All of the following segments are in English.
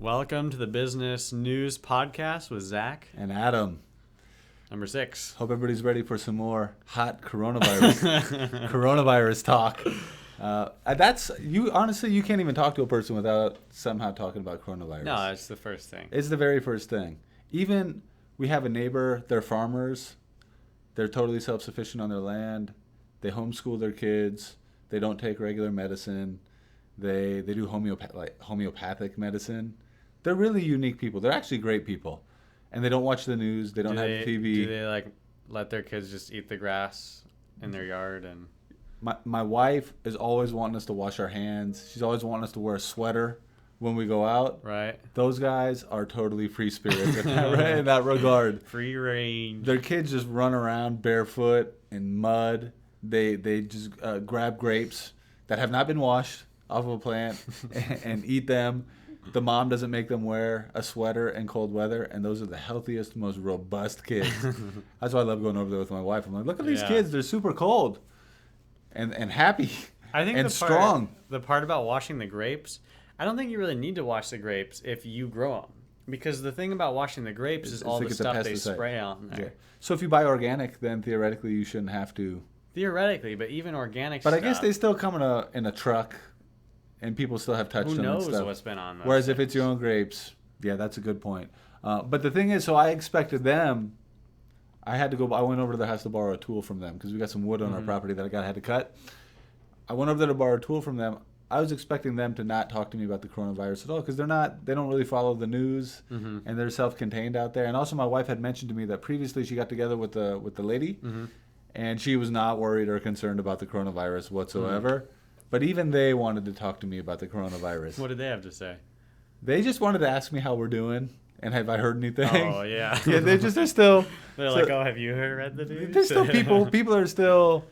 Welcome to the Business News Podcast with Zach. And Adam. Number 6. Hope everybody's ready for some more hot coronavirus talk. That's you. Honestly, you can't even talk to a person without somehow talking about coronavirus. No, it's the first thing. It's the very first thing. Even we have a neighbor. They're farmers. They're totally self-sufficient on their land. They homeschool their kids. They don't take regular medicine. They do homeopathic medicine. They're really unique people. They're actually great people. And they don't watch the news. They don't have TV. Do they let their kids just eat the grass in their yard? And My wife is always wanting us to wash our hands. She's always wanting us to wear a sweater when we go out. Right. Those guys are totally free spirits in that regard. Free range. Their kids just run around barefoot in mud. They just grab grapes that have not been washed off of a plant and eat them. The mom doesn't make them wear a sweater in cold weather, and those are the healthiest, most robust kids. That's why I love going over there with my wife. I'm like, look at these kids. They're super cold and happy and strong. The part about washing the grapes, I don't think you really need to wash the grapes if you grow them. Because the thing about washing the grapes is all the stuff they spray on there. Yeah. So if you buy organic, then theoretically you shouldn't have to. Theoretically, but even organic stuff. But I guess they still come in a truck. And people still have touched them and stuff. Who knows what's been on those Whereas things. If it's your own grapes, yeah, that's a good point. But the thing is, so I expected them. I went over to their house to borrow a tool from them because we got some wood on our property that I had to cut. I went over there to borrow a tool from them. I was expecting them to not talk to me about the coronavirus at all because they don't really follow the news and they're self-contained out there. And also, my wife had mentioned to me that previously she got together with the lady, and she was not worried or concerned about the coronavirus whatsoever. But even they wanted to talk to me about the coronavirus. What did they have to say? They just wanted to ask me how we're doing and have I heard anything. Oh, yeah. Yeah, they're still... They're like, oh, have you read the news? There's still people. People are still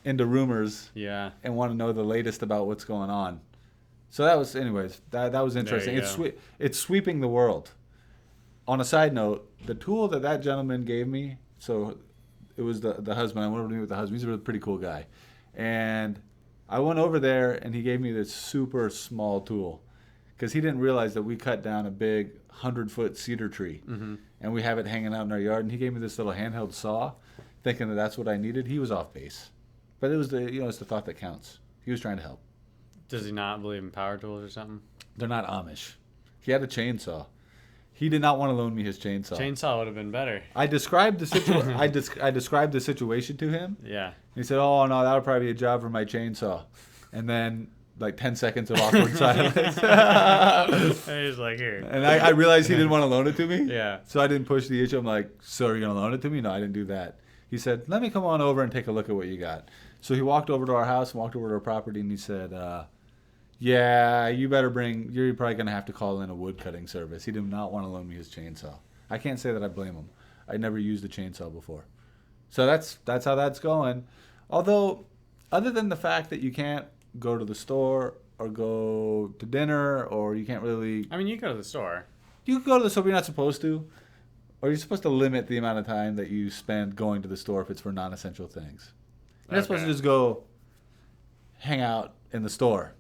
into rumors. Yeah. And want to know the latest about what's going on. So that was, anyways, that was interesting. It's sweeping the world. On a side note, the tool that gentleman gave me, so it was the husband. I went over to meet with the husband. He's a pretty cool guy. And I went over there, and he gave me this super small tool because he didn't realize that we cut down a big 100-foot cedar tree, and we have it hanging out in our yard. And he gave me this little handheld saw, thinking that that's what I needed. He was off base, but it was it's the thought that counts. He was trying to help. Does he not believe in power tools or something? They're not Amish. He had a chainsaw. He did not want to loan me his chainsaw. Chainsaw would have been better. I described the situation. I described the situation to him. Yeah. He said, "Oh no, that would probably be a job for my chainsaw." And then, 10 seconds of awkward silence. And he's like, "Here." And I realized he didn't want to loan it to me. Yeah. So I didn't push the issue. I'm like, "So are you gonna loan it to me?" No, I didn't do that. He said, "Let me come on over and take a look at what you got." So he walked over to our house and walked over to our property, and he said, "Yeah, you're probably going to have to call in a wood cutting service." He did not want to loan me his chainsaw. I can't say that I blame him. I never used a chainsaw before. So that's how that's going. Although, other than the fact that you can't go to the store or go to dinner or you can't really... I mean, you go to the store. You can go to the store, but you're not supposed to. Or you're supposed to limit the amount of time that you spend going to the store if it's for non-essential things. You're not supposed to just go hang out in the store.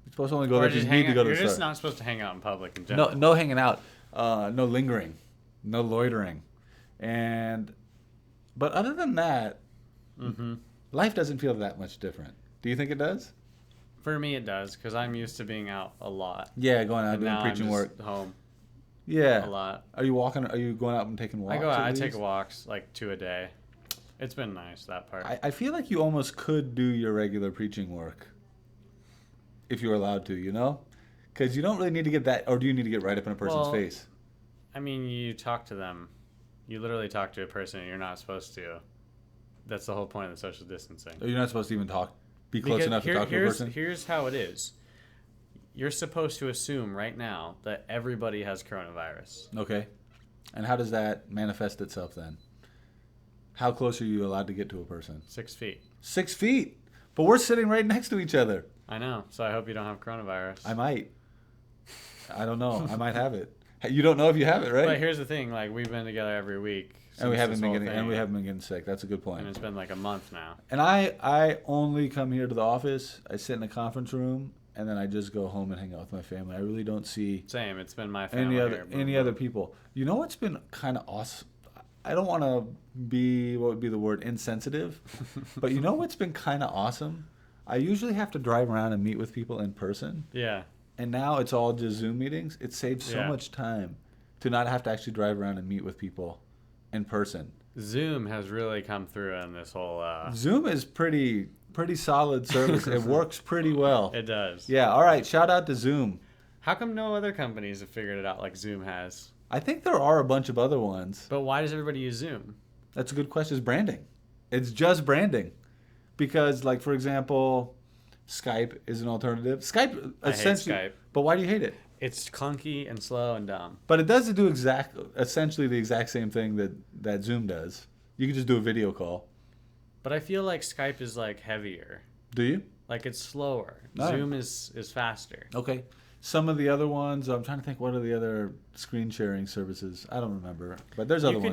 You're supposed to only go there if you need to go to the store. You're just not supposed to hang out in public in general. No hanging out. No lingering. No loitering. But other than that, life doesn't feel that much different. Do you think it does? For me, it does, because I'm used to being out a lot. Yeah, going out doing preaching work. Home. Yeah. A lot. Are you walking? Are you going out and taking walks? I go out. I take walks, 2 a day. It's been nice, that part. I feel like you almost could do your regular preaching work if you were allowed to, Because you don't really need to get that, or do you need to get right up in a person's face? I mean, you talk to them. You literally talk to a person, and you're not supposed to. That's the whole point of the social distancing. You're not supposed to even be close enough to talk to a person? Here's how it is. You're supposed to assume right now that everybody has coronavirus. Okay. And how does that manifest itself then? How close are you allowed to get to a person? 6 feet. 6 feet? But we're sitting right next to each other. I know. So I hope you don't have coronavirus. I might. I don't know. I might have it. You don't know if you have it, right? But here's the thing: we've been together every week, and we haven't been getting sick. That's a good point. And it's been a month now. And I only come here to the office. I sit in the conference room, and then I just go home and hang out with my family. I really don't see same. It's been my family any other people. You know what's been kind of awesome? I don't want to be, what would be the word, insensitive, but you know what's been kind of awesome? I usually have to drive around and meet with people in person. Yeah. And now it's all just Zoom meetings. It saves so much time to not have to actually drive around and meet with people in person. Zoom has really come through in this whole... Zoom is pretty solid service. It works pretty well. It does. Yeah, all right. Shout out to Zoom. How come no other companies have figured it out like Zoom has? I think there are a bunch of other ones. But why does everybody use Zoom? That's a good question. It's branding. It's just branding. Because, like, for example, Skype is an alternative. Skype, essentially... I hate Skype. But why do you hate it? It's clunky and slow and dumb. But it does do essentially the exact same thing that Zoom does. You can just do a video call. But I feel like Skype is, like, heavier. Do you? Like, it's slower. No. Zoom is faster. Okay. Some of the other ones, I'm trying to think, what are the other screen sharing services? I don't remember. But there's other ones.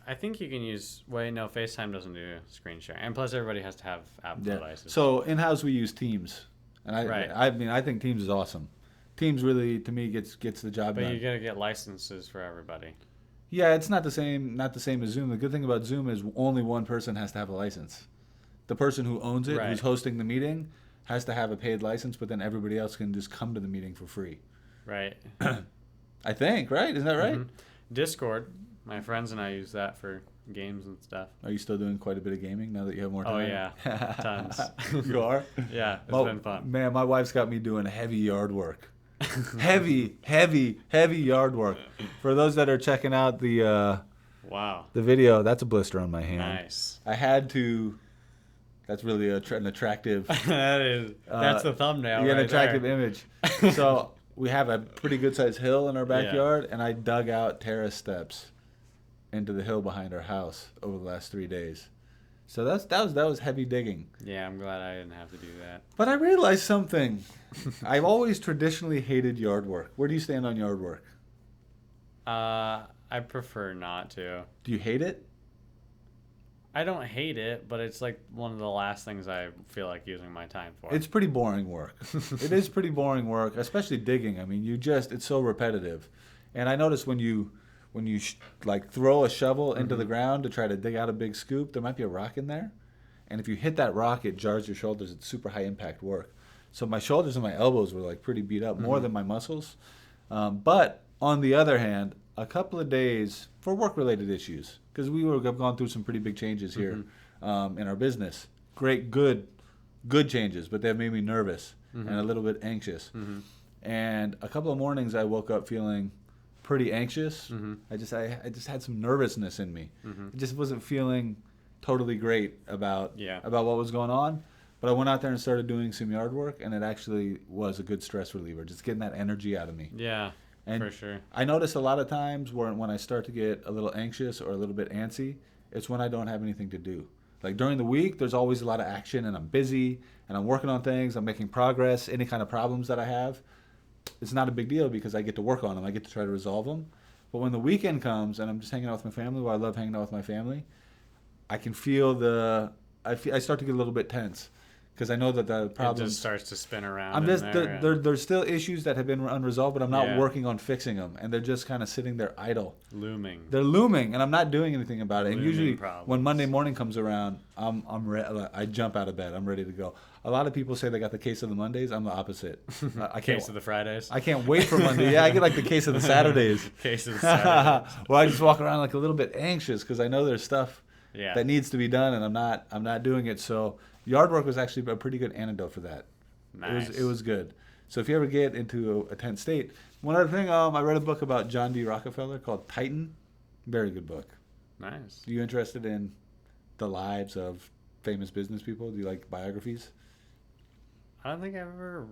I think you can use, FaceTime doesn't do screen sharing. And plus, everybody has to have Apple devices. So, in-house, we use Teams. And I think Teams is awesome. Teams really, to me, gets the job done. But you got to get licenses for everybody. Yeah, it's not the same as Zoom. The good thing about Zoom is only one person has to have a license. The person who owns it, who's hosting the meeting, has to have a paid license, but then everybody else can just come to the meeting for free. Right. I think, right? Isn't that right? Mm-hmm. Discord. My friends and I use that for games and stuff. Are you still doing quite a bit of gaming now that you have more time? Oh, yeah. Tons. You are? Yeah, it's been fun. Man, my wife's got me doing heavy yard work. heavy yard work. For those that are checking out the video, that's a blister on my hand. Nice. I had to... That's really an attractive... That's the thumbnail. An attractive image. So we have a pretty good-sized hill in our backyard, and I dug out terrace steps into the hill behind our house over the last 3 days. So that was heavy digging. Yeah, I'm glad I didn't have to do that. But I realized something. I've always traditionally hated yard work. Where do you stand on yard work? I prefer not to. Do you hate it? I don't hate it, but it's like one of the last things I feel like using my time for. It's pretty boring work. It is pretty boring work, especially digging. I mean, it's so repetitive. And I noticed when you throw a shovel into the ground to try to dig out a big scoop, there might be a rock in there. And if you hit that rock, it jars your shoulders. It's super high impact work. So my shoulders and my elbows were like pretty beat up, more than my muscles. But on the other hand, a couple of days for work-related issues, because have gone through some pretty big changes here in our business. Great, good changes, but they've made me nervous and a little bit anxious. And a couple of mornings I woke up feeling pretty anxious. I just had some nervousness in me. I just wasn't feeling totally great about what was going on. But I went out there and started doing some yard work, and it actually was a good stress reliever, just getting that energy out of me. Yeah. And for sure. I notice a lot of times when I start to get a little anxious or a little bit antsy, it's when I don't have anything to do. Like during the week, there's always a lot of action, and I'm busy, and I'm working on things, I'm making progress. Any kind of problems that I have, it's not a big deal because I get to work on them. I get to try to resolve them. But when the weekend comes and I'm just hanging out with my family, I love hanging out with my family, I can feel I start to get a little bit tense. Because I know that the problem just starts to spin around. I'm just there's still issues that have been unresolved, but I'm not working on fixing them, and they're just kind of sitting there idle. They're looming, and I'm not doing anything about it. And usually, when Monday morning comes around, I jump out of bed. I'm ready to go. A lot of people say they got the case of the Mondays. I'm the opposite. Case of the Fridays. I can't wait for Monday. Yeah, I get like the case of the Saturdays. Case of the Saturdays. Well, I just walk around like a little bit anxious because I know there's stuff that needs to be done, and I'm not doing it. So. Yard work was actually a pretty good antidote for that. Nice. It was good. So if you ever get into a tense state, one other thing, I read a book about John D. Rockefeller called Titan. Very good book. Nice. Are you interested in the lives of famous business people? Do you like biographies? I don't think I've ever...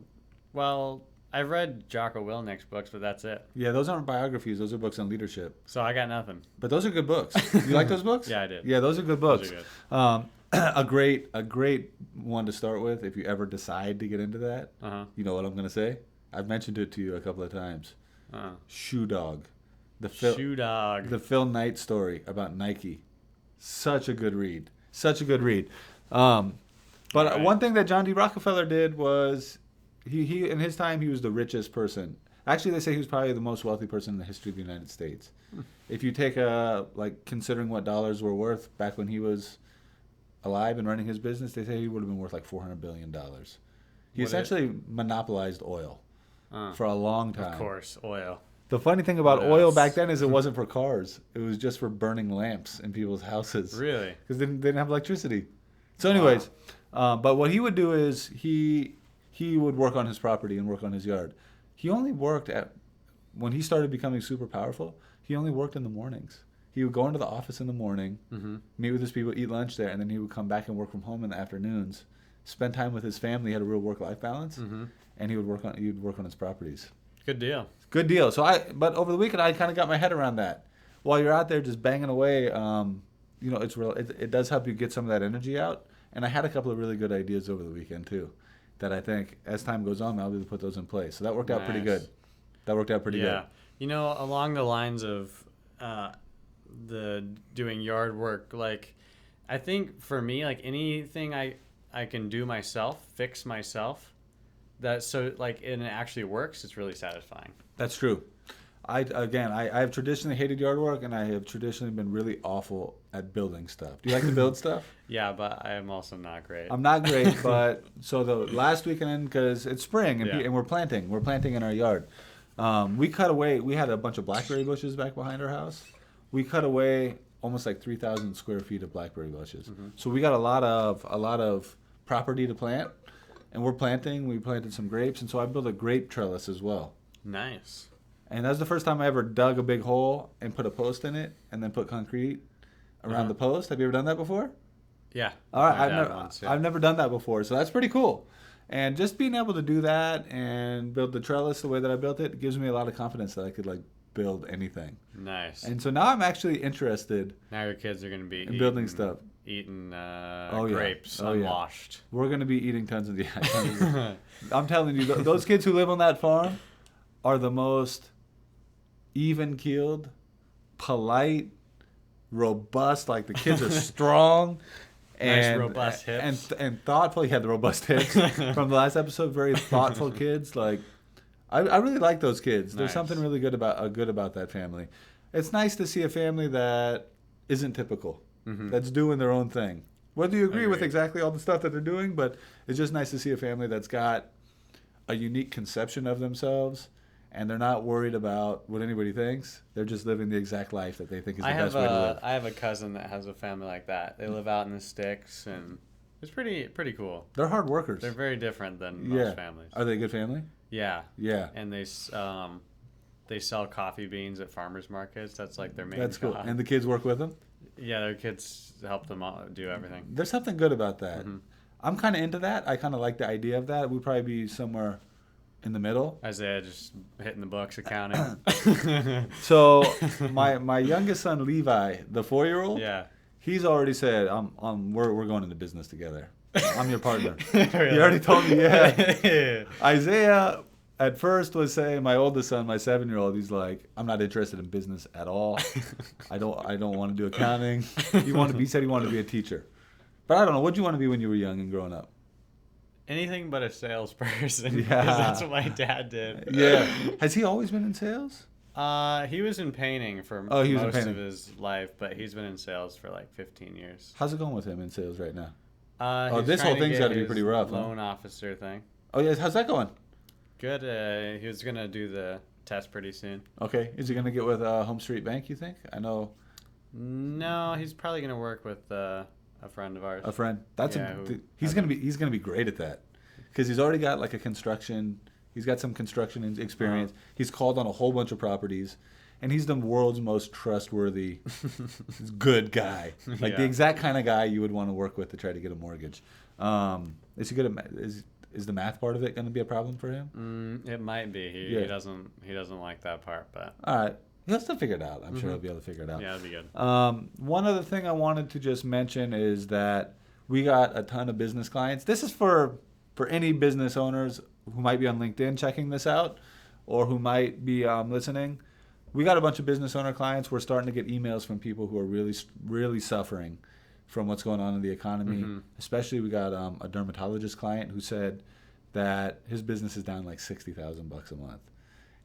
Well, I've read Jocko Willnick's books, but that's it. Yeah, those aren't biographies. Those are books on leadership. So I got nothing. But those are good books. You like those books? Yeah, I did. Yeah, those are good books. Those are good. A great one to start with if you ever decide to get into that. You know what I'm going to say? I've mentioned it to you a couple of times. Shoe Dog. The Phil Knight story about Nike. Such a good read. But one thing that John D. Rockefeller did was he in his time, he was the richest person. Actually, they say he was probably the most wealthy person in the history of the United States. If you take considering what dollars were worth back when he was alive and running his business, they say he would have been worth like $400 billion. He essentially monopolized oil for a long time. Of course, oil. The funny thing about oil back then is it wasn't for cars. It was just for burning lamps in people's houses. Really? Because they didn't have electricity. So anyways, but what he would do is he would work on his property and work on his yard. He only worked when he started becoming super powerful, he only worked in the mornings. He would go into the office in the morning, meet with his people, eat lunch there, and then he would come back and work from home in the afternoons, spend time with his family, he had a real work-life balance, and he would work on his properties. Good deal. Good deal. But over the weekend, I kind of got my head around that. While you're out there just banging away, it's real. It does help you get some of that energy out. And I had a couple of really good ideas over the weekend too, that I think as time goes on, I'll be able to put those in place. So that worked out pretty good. Yeah. You know, along the lines of the doing yard work, like I think for me, like anything I can do myself, fix myself, and it actually works, it's really satisfying. That's true. I have traditionally hated yard work, and I have traditionally been really awful at building stuff. Do you like to build stuff? Yeah, but I am also not great. I'm not great, but so the last weekend, because it's spring and we're planting in our yard. We cut away. We had a bunch of blackberry bushes back behind our house. We cut away almost like 3,000 square feet of blackberry bushes. So we got a lot of property to plant, and we're planting. We planted some grapes, and so I built a grape trellis as well. Nice. And that was the first time I ever dug a big hole and put a post in it, and then put concrete around the post. Have you ever done that before? Yeah. All right. I've never done that before, so that's pretty cool. And just being able to do that and build the trellis the way that I built it gives me a lot of confidence that I could build anything. Nice. And so now I'm actually interested. Now your kids are going to be building stuff. Eating grapes unwashed. We're going to be eating tons of I'm telling you, those kids who live on that farm are the most even-keeled, polite, robust. Like the kids are strong. Nice robust hips. And thoughtful. He had the robust hips from the last episode. Very thoughtful kids. Like, I really like those kids. Nice. There's something really good about that family. It's nice to see a family that isn't typical. That's doing their own thing. Whether you agree with exactly all the stuff that they're doing, but it's just nice to see a family that's got a unique conception of themselves, and they're not worried about what anybody thinks. They're just living the exact life that they think is the best way to live. I have a cousin that has a family like that. They live out in the sticks, and it's pretty cool. They're hard workers. They're very different than most families. Are they a good family? Yeah. Yeah. And they sell coffee beans at farmers markets. That's like their main That's job. Cool. And the kids work with them? Yeah, their kids help them do everything. There's something good about that. I'm kind of into that. I kind of like the idea of that. We'd probably be somewhere in the middle. Isaiah just hitting the books accounting. So my youngest son Levi, the 4-year-old, he's already said, we're going into business together. I'm your partner. Really? He already told me, yeah. Isaiah at first was saying, my oldest son, my 7-year-old, he's like, I'm not interested in business at all. I don't want to do accounting. He said he wanted to be a teacher. But I don't know. What did you want to be when you were young and growing up? Anything but a salesperson. Yeah. Because that's what my dad did. Yeah. Has he always been in sales? He was in painting for most of his life, but he's been in sales for like 15 years. How's it going with him in sales right now? This whole thing's got to be pretty rough. Loan officer thing. Oh, yeah. How's that going? Good. He was going to do the test pretty soon. Okay. Is he going to get with Home Street Bank, you think? I know. No, he's probably going to work with a friend of ours. A friend. He's going to be great at that. Because he's already got like he's got some construction experience. He's called on a whole bunch of properties. And he's the world's most trustworthy, good guy. Like the exact kind of guy you would want to work with to try to get a mortgage. Is he good at Is the math part of it going to be a problem for him? It might be. He doesn't like that part, but all right, he'll still figure it out. I'm sure he'll be able to figure it out. Yeah, it'll be good. One other thing I wanted to just mention is that we got a ton of business clients. This is for any business owners who might be on LinkedIn checking this out, or who might be listening. We got a bunch of business owner clients. We're starting to get emails from people who are really, really suffering from what's going on in the economy. Especially we got a dermatologist client who said that his business is down like $60,000 a month.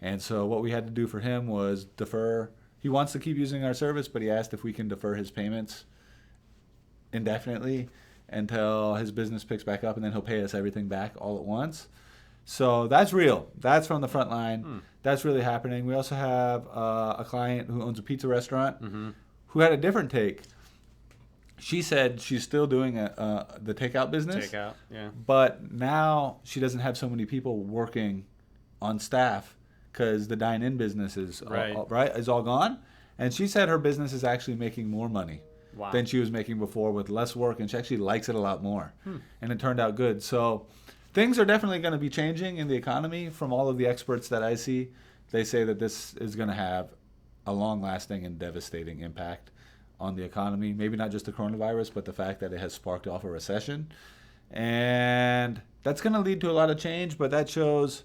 And so what we had to do for him was defer. He wants to keep using our service, but he asked if we can defer his payments indefinitely until his business picks back up, and then he'll pay us everything back all at once. So that's real. That's from the front line. That's really happening. We also have a client who owns a pizza restaurant who had a different take. She said she's still doing the takeout business. Takeout, yeah. But now she doesn't have so many people working on staff because the dine-in business is all gone. And she said her business is actually making more money than she was making before with less work, and she actually likes it a lot more. And it turned out good. So things are definitely going to be changing in the economy. From all of the experts that I see, they say that this is going to have a long-lasting and devastating impact on the economy. Maybe not just the coronavirus, but the fact that it has sparked off a recession. And that's going to lead to a lot of change, but that shows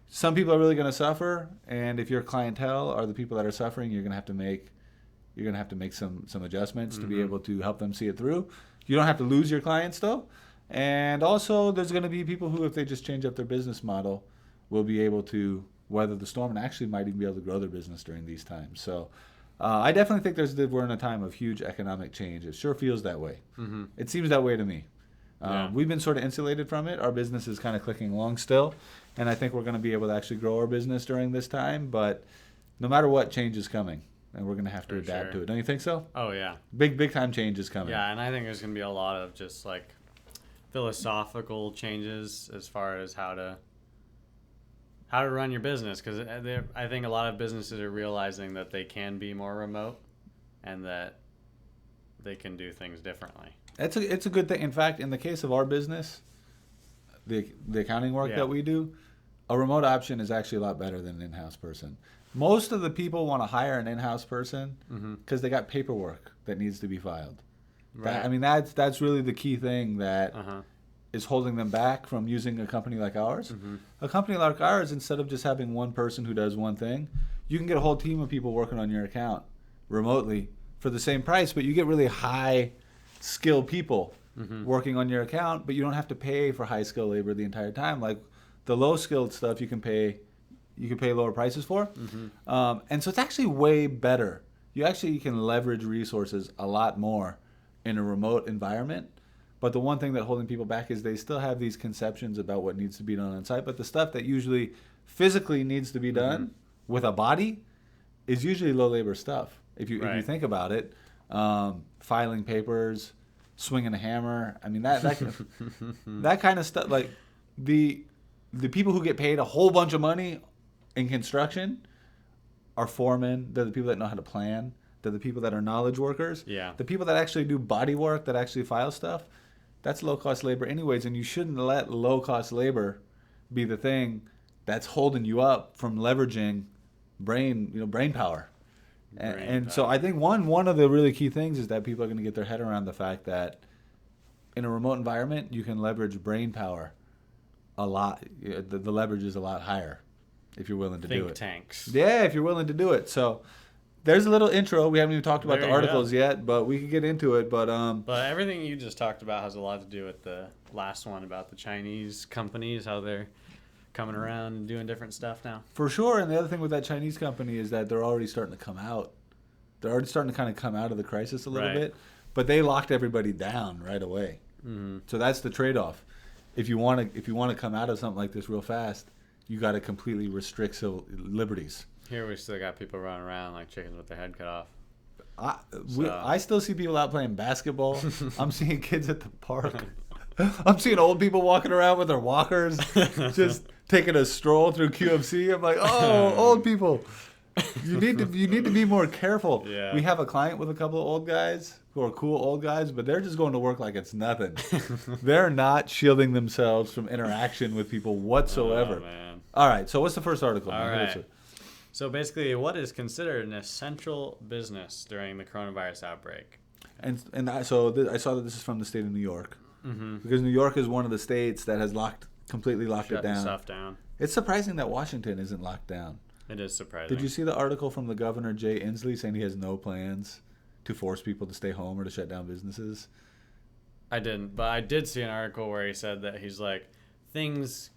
some people are really going to suffer. And if your clientele are the people that are suffering, you're going to have to make some adjustments to be able to help them see it through. You don't have to lose your clients, though. And also, there's going to be people who, if they just change up their business model, will be able to weather the storm and actually might even be able to grow their business during these times. So I definitely think we're in a time of huge economic change. It sure feels that way. It seems that way to me. We've been sort of insulated from it. Our business is kind of clicking along still, and I think we're going to be able to actually grow our business during this time. But no matter what, change is coming, and we're going to have to adapt to it. Don't you think so? Oh, yeah. Big time change is coming. Yeah, and I think there's going to be a lot of just like philosophical changes as far as how to run your business, because I think a lot of businesses are realizing that they can be more remote and that they can do things differently. It's a good thing. In fact, in the case of our business, the accounting work that we do, a remote option is actually a lot better than an in-house person. Most of the people want to hire an in-house person because they got paperwork that needs to be filed. Right. That's really the key thing that is holding them back from using a company like ours. A company like ours, instead of just having one person who does one thing, you can get a whole team of people working on your account remotely for the same price, but you get really high skilled people working on your account, but you don't have to pay for high skilled labor the entire time. Like the low skilled stuff you can pay lower prices for. And so it's actually way better. You can leverage resources a lot more in a remote environment. But the one thing that holding people back is they still have these conceptions about what needs to be done on site. But the stuff that usually physically needs to be done with a body is usually low labor stuff. If you think about it, filing papers, swinging a hammer. I mean that kind of stuff. Like the people who get paid a whole bunch of money in construction are foremen. They're the people that know how to plan. They're the people that are knowledge workers. Yeah. The people that actually do body work, that actually file stuff, that's low-cost labor anyways, and you shouldn't let low-cost labor be the thing that's holding you up from leveraging brain power. And so I think one of the really key things is that people are going to get their head around the fact that in a remote environment, you can leverage brain power a lot. The leverage is a lot higher if you're willing to do it. Think tanks. Yeah, if you're willing to do it. So there's a little intro. We haven't even talked about the articles yet, but we can get into it. But everything you just talked about has a lot to do with the last one about the Chinese companies, how they're coming around and doing different stuff now. For sure. And the other thing with that Chinese company is that they're already starting to come out. They're already starting to kind of come out of the crisis a little bit. But they locked everybody down right away. So that's the trade-off. If you want to come out of something like this real fast, you got to completely restrict civil liberties. Here we still got people running around like chickens with their head cut off. I still see people out playing basketball. I'm seeing kids at the park. I'm seeing old people walking around with their walkers, just taking a stroll through QFC. I'm like, oh, old people. You need to be more careful. Yeah. We have a client with a couple of old guys who are cool old guys, but they're just going to work like it's nothing. They're not shielding themselves from interaction with people whatsoever. Oh, man. All right, so what's the first article? All right. So basically, what is considered an essential business during the coronavirus outbreak? I saw that this is from the state of New York. Because New York is one of the states that has completely locked it down. Stuff down. It's surprising that Washington isn't locked down. It is surprising. Did you see the article from the governor, Jay Inslee, saying he has no plans to force people to stay home or to shut down businesses? I didn't, but I did see an article where he said that he's like, things.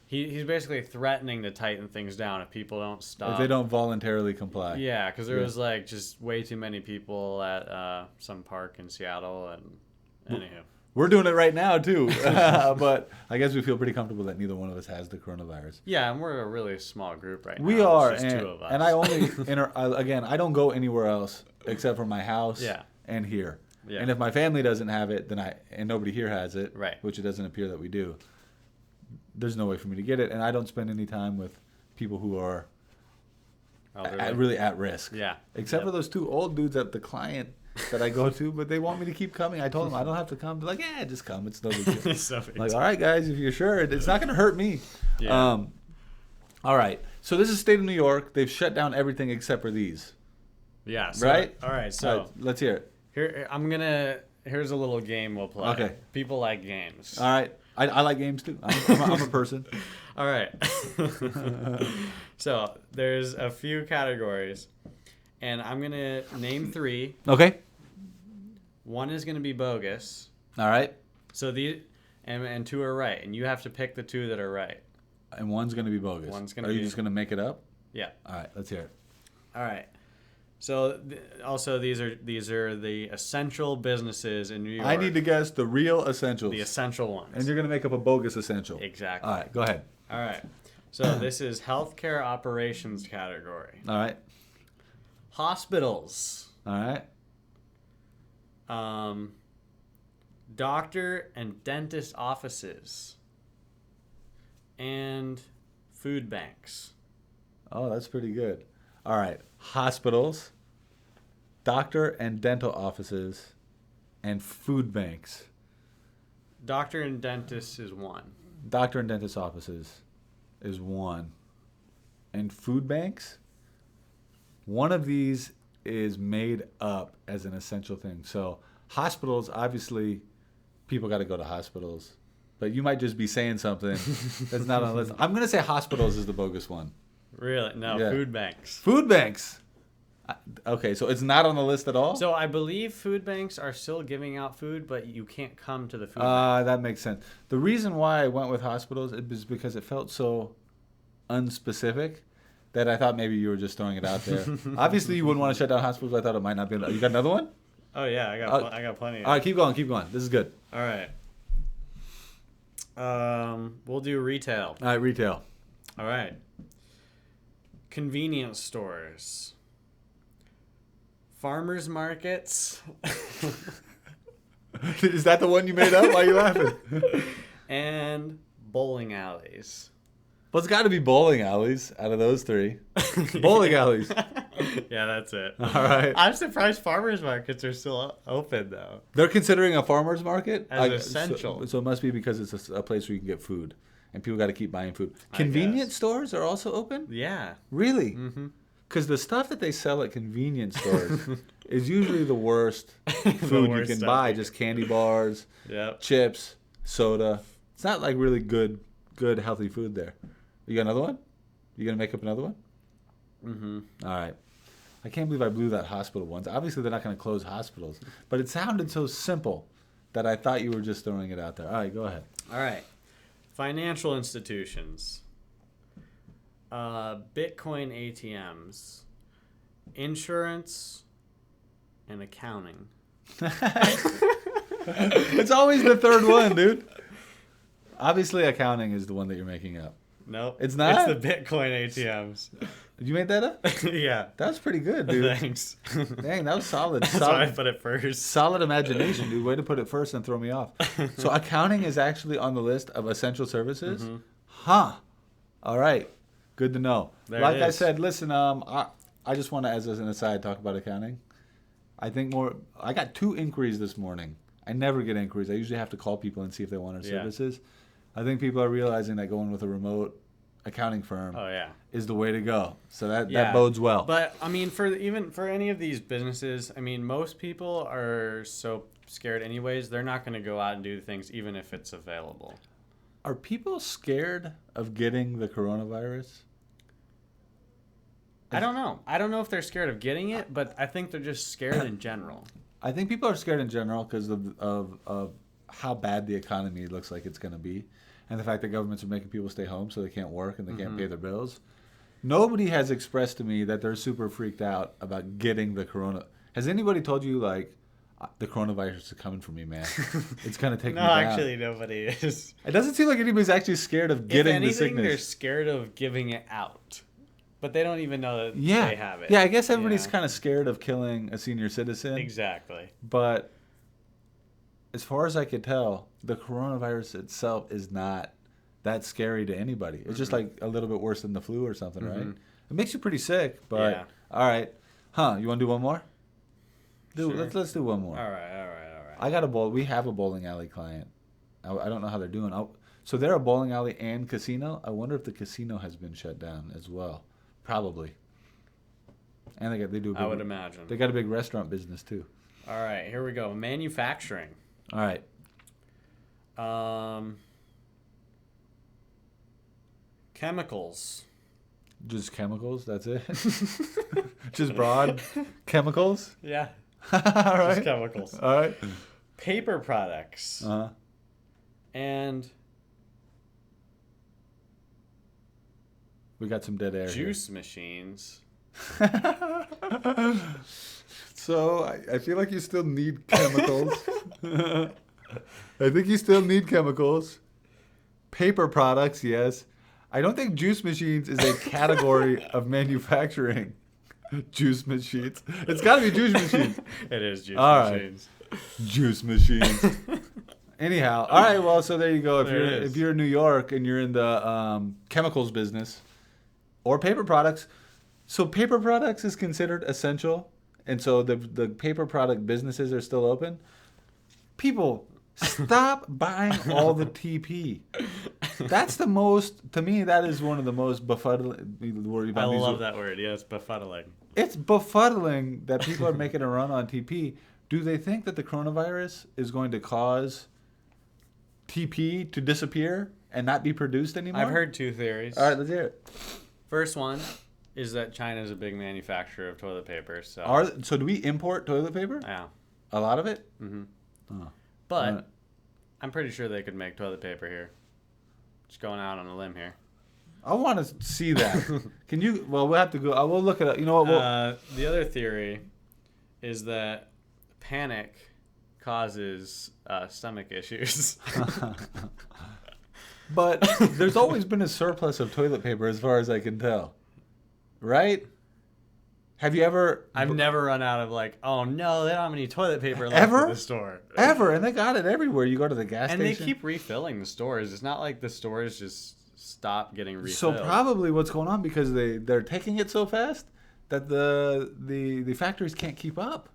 He's basically threatening to tighten things down if people don't stop. If they don't voluntarily comply. Yeah, because there was like just way too many people at some park in Seattle, and anywho. We're doing it right now too, but I guess we feel pretty comfortable that neither one of us has the coronavirus. Yeah, and we're a really small group right now. We are, It's just two of us. and I only again, I don't go anywhere else except for my house and here. Yeah. And if my family doesn't have it, then and nobody here has it, right? Which it doesn't appear that we do. There's no way for me to get it, and I don't spend any time with people who are really at risk. Yeah. Except for those two old dudes at the client that I go to, but they want me to keep coming. I told them I don't have to come. They're like, yeah, just come. It's no big deal. Like, all right, guys, if you're sure, it's not going to hurt me. Yeah. All right. So this is state of New York. They've shut down everything except for these. Yeah. So, right? All right. So let's hear it. Here's a little game we'll play. Okay. People like games. All right. I like games too. I'm a person. All right. So there's a few categories, and I'm going to name 3. Okay. One is going to be bogus. All right. So and 2 are right, and you have to pick the 2 that are right. And one's going to be bogus. Are you just going to make it up? Yeah. All right. Let's hear it. All right. So also these are the essential businesses in New York. I need to guess the real essentials. The essential ones. And you're going to make up a bogus essential. Exactly. All right, go ahead. All right. So this is healthcare operations category. All right. Hospitals. All right. Doctor and dentist offices. And food banks. Oh, that's pretty good. All right. Hospitals, doctor and dental offices, and food banks. Doctor and dentist is 1. Doctor and dentist offices is 1. And food banks? One of these is made up as an essential thing. So hospitals, obviously, people got to go to hospitals. But you might just be saying something that's not on the list. I'm going to say hospitals is the bogus one. Really? No, yeah. Food banks. Food banks. Okay, so it's not on the list at all? So I believe food banks are still giving out food, but you can't come to the food bank. That makes sense. The reason why I went with hospitals is because it felt so unspecific that I thought maybe you were just throwing it out there. Obviously, you wouldn't want to shut down hospitals. I thought it might not be. You got another one? Oh, yeah. I got plenty. All right, keep going. This is good. All right. We'll do retail. All right, retail. All right. Convenience stores. Farmers markets. Is that the one you made up? Why are you laughing? And bowling alleys. Well, it's got to be bowling alleys out of those 3. Bowling alleys. Yeah, that's it. All right. I'm surprised farmers markets are still open, though. They're considering a farmer's market? As essential. So it must be because it's a place where you can get food. And people got to keep buying food. Convenience stores are also open? Yeah. Really? Mm-hmm. Because the stuff that they sell at convenience stores is usually the worst food you can buy. Just candy bars, chips, soda. It's not like really good, healthy food there. You got another one? You going to make up another one? Mm-hmm. All right. I can't believe I blew that hospital once. Obviously, they're not going to close hospitals. But it sounded so simple that I thought you were just throwing it out there. All right, go ahead. All right. Financial institutions. Bitcoin ATMs. Insurance. And accounting. It's always the third one, dude. Obviously, accounting is the one that you're making up. Nope. It's not? It's the Bitcoin ATMs. You made that up? Yeah. That was pretty good, dude. Thanks. Dang, that was solid. That's why I put it first. Solid imagination, dude. Way to put it first and throw me off. So accounting is actually on the list of essential services? Mm-hmm. Huh. All right. Good to know. Like I said, listen, I just want to, as an aside, talk about accounting. I got 2 inquiries this morning. I never get inquiries. I usually have to call people and see if they want our services. I think people are realizing that going with a remote accounting firm is the way to go. So that bodes well. But I mean, for any of these businesses, I mean, most people are so scared anyways, they're not going to go out and do things even if it's available. Are people scared of getting the coronavirus? I don't know. I don't know if they're scared of getting it, but I think they're just scared in general. I think people are scared in general because of how bad the economy looks like it's going to be. and the fact that governments are making people stay home so they can't work and they can't pay their bills. Nobody has expressed to me that they're super freaked out about getting the corona. Has anybody told you, like, the coronavirus is coming for me, man? It's going to take me down. No, actually, nobody is. It doesn't seem like anybody's actually scared of getting the sickness. If anything, they're scared of giving it out. But they don't even know that they have it. Yeah, I guess everybody's kind of scared of killing a senior citizen. Exactly. But as far as I could tell, the coronavirus itself is not that scary to anybody. It's just like a little bit worse than the flu or something, right? It makes you pretty sick, but all right. You want to do one more? Sure. Let's do one more. All right. I got we have a bowling alley client. I don't know how they're doing. So they're a bowling alley and casino. I wonder if the casino has been shut down as well. Probably. And they do. I would imagine. They got a big restaurant business too. All right, here we go. Manufacturing. All right. Chemicals. Just chemicals? That's it? Just broad chemicals? Yeah. All right. Just chemicals. All right. Paper products. And we got some dead air. Juice machines. So I feel like you still need chemicals. I think you still need chemicals. Paper products, yes. I don't think juice machines is a category of manufacturing. Juice machines. It's got to be juice machines. It is juice Machines. machines. Juice machines. Anyhow, all right. Well, so there you go. If you're in New York and you're in the chemicals business or paper products, so paper products is considered essential, and so the paper product businesses are still open. People, stop buying all the TP. That's to me, that is one of the most befuddling. I love that word. Yes, befuddling. It's befuddling that people are making a run on TP. Do they think that the coronavirus is going to cause TP to disappear and not be produced anymore? I've heard two theories. All right, let's hear it. First one is that China is a big manufacturer of toilet paper. So do we import toilet paper? Yeah. A lot of it? Mm-hmm. Oh. But I'm pretty sure they could make toilet paper here. Just going out on a limb here. I want to see that. Can you? Well, we'll have to go. We'll look it up. You know what? The other theory is that panic causes stomach issues. But there's always been a surplus of toilet paper, as far as I can tell. Right? Have you ever? I've never run out of oh no, they don't have any toilet paper left at the store. Ever, and they got it everywhere. You go to the gas station, and they keep refilling the stores. It's not like the stores just stop getting refilled. So probably what's going on, because they're taking it so fast that the factories can't keep up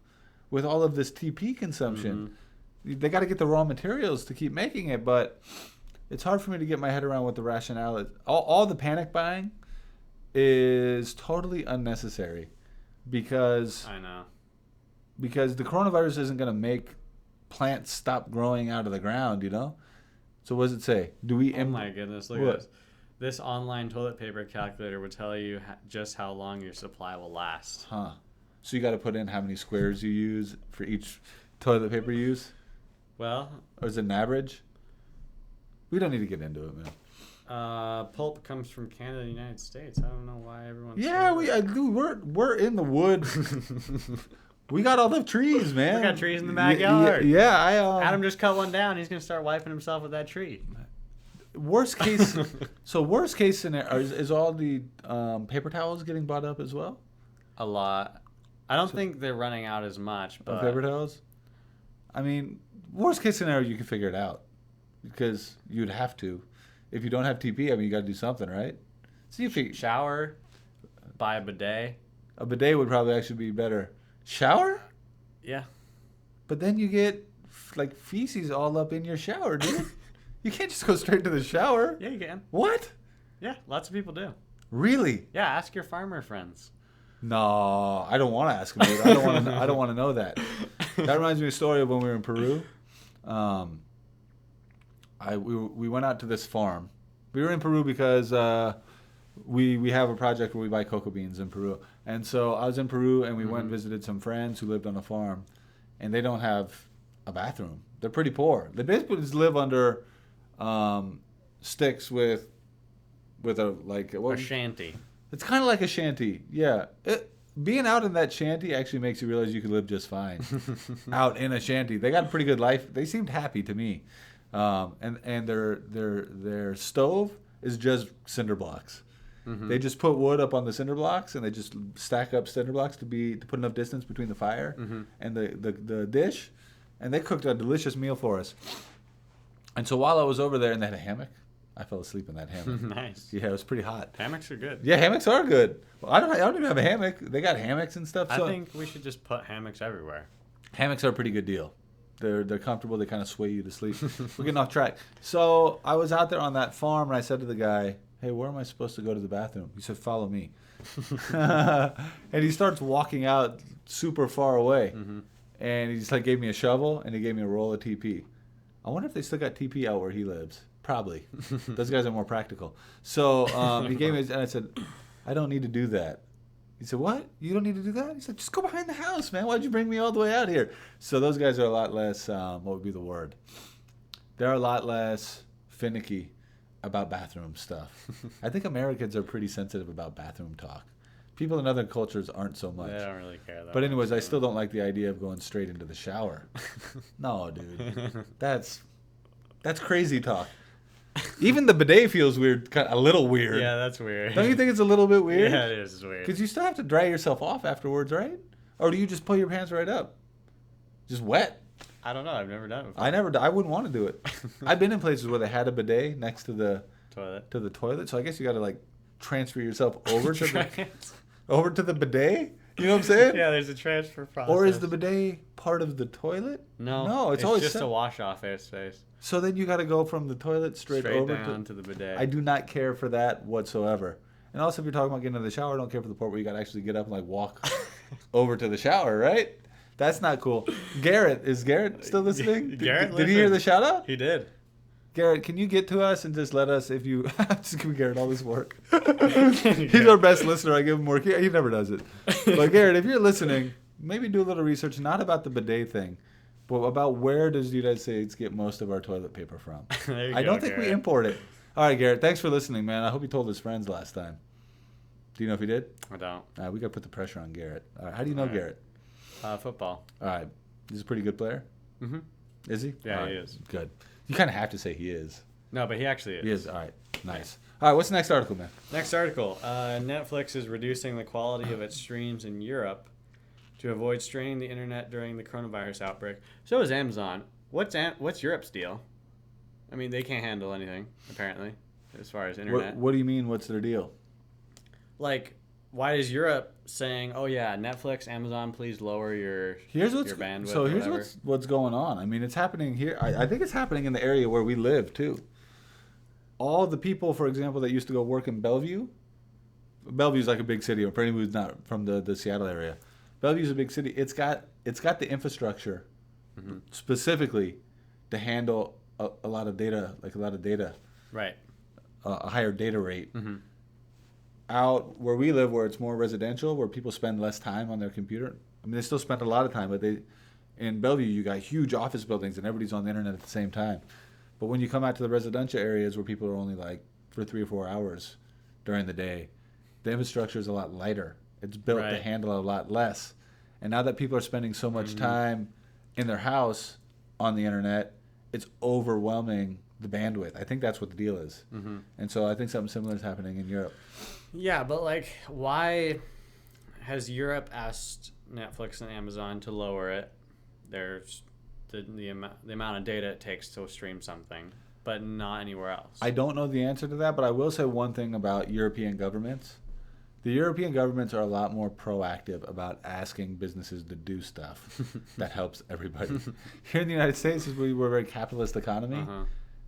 with all of this TP consumption. Mm-hmm. They got to get the raw materials to keep making it, but it's hard for me to get my head around what the rationale is. All the panic buying is totally unnecessary. Because I know. Because the coronavirus isn't going to make plants stop growing out of the ground, you know? So what does it say? Oh my goodness, look at this. This online toilet paper calculator will tell you just how long your supply will last. Huh. So you got to put in how many squares you use for each toilet paper you use? Well. Or is it an average? We don't need to get into it, man. Pulp comes from Canada and the United States. I don't know why everyone's... Yeah, we're in the wood. We got all the trees, man. We got trees in the backyard. Yeah, Adam just cut one down. He's going to start wiping himself with that tree. Worst case scenario, is all the paper towels getting bought up as well? A lot. I don't think they're running out as much. But paper towels? I mean, worst case scenario, you can figure it out. Because you'd have to. If you don't have TP, I mean, you got to do something, right? See if you shower, buy a bidet. A bidet would probably actually be better. Shower? Yeah. But then you get feces all up in your shower, dude. You can't just go straight to the shower. Yeah, you can. What? Yeah, lots of people do. Really? Yeah, ask your farmer friends. No, I don't want to ask them. I don't want to know that. That reminds me of a story of when we were in Peru. We went out to this farm. We were in Peru because we have a project where we buy cocoa beans in Peru. And so I was in Peru, and we went and visited some friends who lived on a farm, and they don't have a bathroom. They're pretty poor. They basically just live under sticks with a like a shanty. It's kind of like a shanty. Yeah. Being out in that shanty actually makes you realize you could live just fine out in a shanty. They got a pretty good life. They seemed happy to me, and their stove is just cinder blocks. Mm-hmm. They just put wood up on the cinder blocks, and they just stack up cinder blocks to put enough distance between the fire and the dish, and they cooked a delicious meal for us. And so while I was over there, and they had a hammock. I fell asleep in that hammock. Nice. Yeah, it was pretty hot. Hammocks are good. Yeah, hammocks are good. Well, I don't even have a hammock. They got hammocks and stuff. I think we should just put hammocks everywhere. Hammocks are a pretty good deal. They're comfortable. They kind of sway you to sleep. We're getting off track. So I was out there on that farm, and I said to the guy, "Hey, where am I supposed to go to the bathroom?" He said, "Follow me." And he starts walking out super far away. Mm-hmm. And he just like gave me a shovel, and he gave me a roll of TP. I wonder if they still got TP out where he lives. Probably. Those guys are more practical. So he gave me, and I said, "I don't need to do that." He said, "What? You don't need to do that?" He said, "Just go behind the house, man. Why'd you bring me all the way out here?" So those guys are a lot less, what would be the word? They're a lot less finicky about bathroom stuff. I think Americans are pretty sensitive about bathroom talk. People in other cultures aren't so much. They don't really care. But anyways, I still don't like the idea of going straight into the shower. No, dude. That's crazy talk. Even the bidet feels weird, a little weird. Yeah, that's weird. Don't you think it's a little bit weird? Yeah, it is weird. Because you still have to dry yourself off afterwards, right? Or do you just pull your pants right up? Just wet? I don't know. I've never done it before. I wouldn't want to do it. I've been in places where they had a bidet next to the toilet. So I guess you got to like transfer yourself over to the bidet. You know what I'm saying? Yeah, there's a transfer process. Or is the bidet part of the toilet? No, it's always just a wash off airspace. So then you got to go from the toilet straight over down to the bidet. I do not care for that whatsoever. And also, if you're talking about getting into the shower, I don't care for the part where you got to actually get up and like walk over to the shower, right? That's not cool. Is Garrett still listening? Did he hear the shout out? He did. Garrett, can you get to us and just let us, if you just give Garrett all this work. He's our best listener. I give him more. He never does it. But Garrett, if you're listening, maybe do a little research, not about the bidet thing, but about where does the United States get most of our toilet paper from. I don't think we import it. All right, Garrett, thanks for listening, man. I hope he told his friends last time. Do you know if he did? I don't. We got to put the pressure on Garrett. All right, how do you know Garrett? Football. All right. He's a pretty good player? Mm-hmm. Is he? Yeah, he is. Good. You kind of have to say he is. No, but he actually is. He is. All right. Nice. All right, what's the next article, man? Next article. Netflix is reducing the quality of its streams in Europe to avoid straining the internet during the coronavirus outbreak. So is Amazon. What's Europe's deal? I mean, they can't handle anything, apparently, as far as internet. What do you mean, what's their deal? Like, why is Europe saying, "Oh yeah, Netflix, Amazon, please lower your bandwidth"? So here's what's going on. I mean, it's happening here. I think it's happening in the area where we live too. All the people, for example, that used to go work in Bellevue. Bellevue's like a big city. For anyone who's not from the Seattle area, Bellevue's a big city. It's got the infrastructure specifically to handle a lot of data, Right. A higher data rate. Mm-hmm. Out where we live, where it's more residential, where people spend less time on their computer. I mean, they still spend a lot of time, but in Bellevue, you got huge office buildings, and everybody's on the internet at the same time. But when you come out to the residential areas where people are only like for 3 or 4 hours during the day, the infrastructure is a lot lighter. It's built to handle a lot less. And now that people are spending so much time in their house on the internet, it's overwhelming the bandwidth. I think that's what the deal is. Mm-hmm. And so I think something similar is happening in Europe. Yeah, but like, why has Europe asked Netflix and Amazon to lower it? There's the amount of data it takes to stream something, but not anywhere else. I don't know the answer to that, but I will say one thing about European governments. The European governments are a lot more proactive about asking businesses to do stuff that helps everybody. Here in the United States, we're a very capitalist economy. Uh-huh.